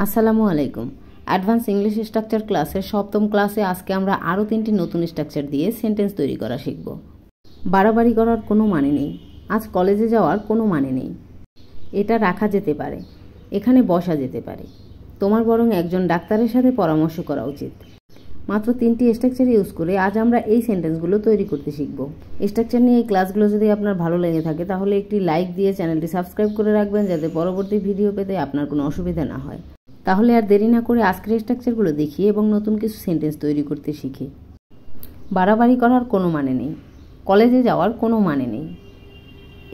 আসসালামু আলাইকুম। Advance English structure ক্লাসের সপ্তম ক্লাসে আজকে আমরা আরও 3টি নতুন স্ট্রাকচার দিয়ে সেন্টেন্স তৈরি করা শিখব। বাড়াবাড়ি করার কোনো মানে নেই। আজ কলেজে যাওয়ার কোনো মানে নেই। এটা রাখা যেতে পারে, এখানে বসা যেতে পারে। তোমার বরং একজন ডাক্তারের সাথে পরামর্শ করা উচিত। মাত্র 3টি স্ট্রাকচার ইউজ করে আজ আমরা এই সেন্টেন্সগুলো তৈরি করতে শিখব। স্ট্রাকচার নিয়ে এই ক্লাসগুলো যদি আপনার ভালো লেগে থাকে তাহলে একটি লাইক দিয়ে চ্যানেলটি সাবস্ক্রাইব করে রাখবেন, যাতে পরবর্তী ভিডিও পেতে আপনার কোনো অসুবিধা না হয়। তাহলে আর দেরি না করে আজকের স্ট্রাকচারগুলো দেখি এবং নতুন কিছু সেন্টেন্স তৈরি করতে শিখি। বাড়াবাড়ি করার কোনো মানে নেই। কলেজে যাওয়ার কোনো মানে নেই।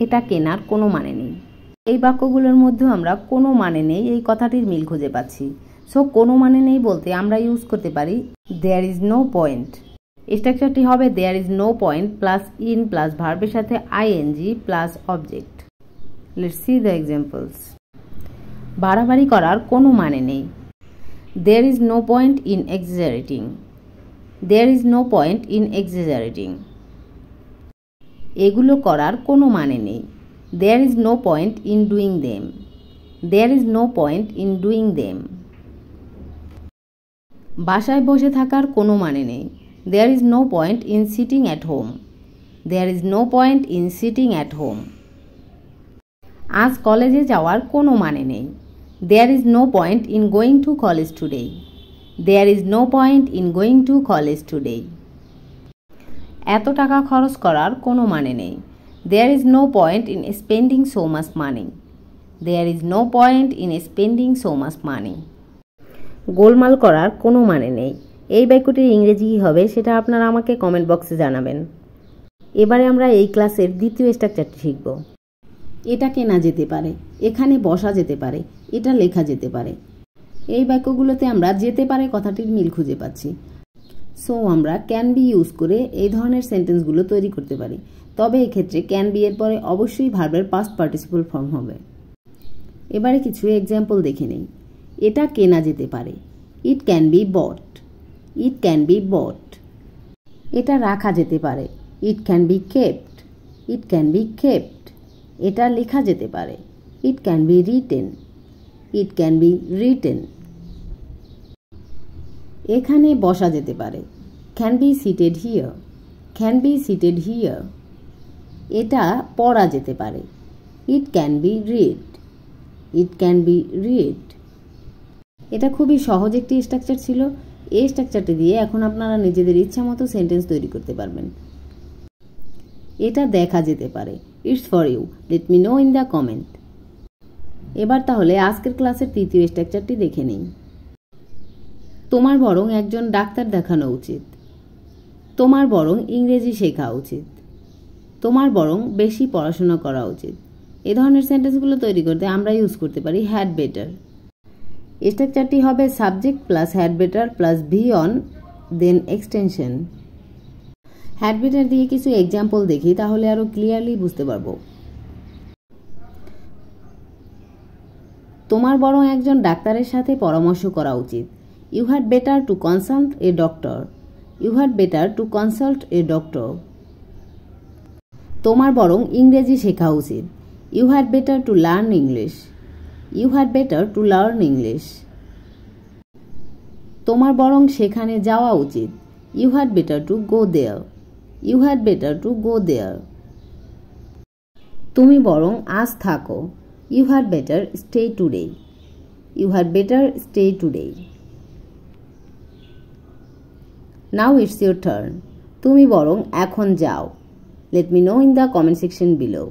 এটা কেনার কোনো মানে নেই। এই বাক্যগুলোর মধ্যে আমরা কোনো মানে নেই এই কথাটির মিল খুঁজে পাচ্ছি। সো কোনো মানে নেই বলতে আমরা ইউজ করতে পারি দেয়ার ইজ নো পয়েন্ট। স্ট্রাকচারটি হবে there is no point plus in plus ভার্বের সাথে ING plus object. Let's see the examples. বাড়াবাড়ি করার কোনো মানে নেই। There is no point in exaggerating. There is no point in exaggerating. এগুলো করার কোনো মানে নেই। There is no point in doing them. There is no point in doing them. বাসায় বসে থাকার কোনো মানে নেই। There is no point in sitting at home. There is no point in sitting at home. আজ কলেজে যাওয়ার কোনো মানে নেই। There is no point in going to college today. There is no point in going to college today. এত টাকা খরচ করার কোনো মানে নেই। There is no point in spending so much money. There is no point in spending so much money. গোলমাল করার কোনো মানে নেই। এই বাক্যটির ইংরেজি কী হবে সেটা আপনারা আমাকে কমেন্ট বক্সে জানাবেন। এবারে আমরা এই ক্লাসের দ্বিতীয় স্ট্রাকচারটি শিখব। এটা কেনা যেতে পারে, এখানে বসা যেতে পারে, এটা লেখা যেতে পারে। এই বাক্যগুলোতে আমরা যেতে পারে কথাটির মিল খুঁজে পাচ্ছি। সো আমরা ক্যান বি ইউজ করে এই ধরনের সেন্টেন্সগুলো তৈরি করতে পারি। তবে এক্ষেত্রে ক্যান বি এর পরে অবশ্যই ভার্বের পাস্ট পার্টিসিপল ফর্ম হবে। এবারে কিছু এক্সাম্পল দেখে নেই। এটা কেনা যেতে পারে। It can be bought. It can be bought. এটা রাখা যেতে পারে। It can be kept. It can be kept. এটা লেখা যেতে পারে। It can be written. It can be written. এখানে বসা যেতে পারে। Can be seated here. Can be seated here. এটা পড়া যেতে পারে। It can be read. It can be read. এটা খুবই সহজ একটি স্ট্রাকচার ছিল। এই স্ট্রাকচারটি দিয়ে এখন আপনারা নিজেদের ইচ্ছা মতো সেন্টেন্স তৈরি করতে পারবেন। এটা দেখা যেতে পারে। It's for you, let me know in the comment. এবার তাহলে আজকের ক্লাসের তৃতীয় স্ট্রাকচারটি দেখে নিই। তোমার বরং একজন ডাক্তার দেখানো উচিত। তোমার বরং ইংরেজি শেখা উচিত। তোমার বরং বেশি পড়াশোনা করা উচিত। এ ধরনের সেন্টেন্সগুলো তৈরি করতে আমরা ইউজ করতে পারি হ্যাড বেটার। স্ট্রাকচারটি হবে subject plus had better plus V one then extension. Had better দিয়ে কিছু এক্সাম্পল দেখি, তাহলে আরো ক্লিয়ারলি বুঝতে পারবো। তোমার বরং একজন ডাক্তারের সাথে পরামর্শ করা উচিত। You had better to consult a doctor. You had better to consult a doctor. তোমার বরং ইংরেজি শেখা উচিত। You had better to learn English. You had better to learn English. তোমার বরং সেখানে যাওয়া উচিত। You had better to go there. You had better to go there. তুমি বরং আজ থাকো। You had better stay today. You had better stay today. Now it's your turn. তুমি বরং এখন যাও। Late me know in the comment section below.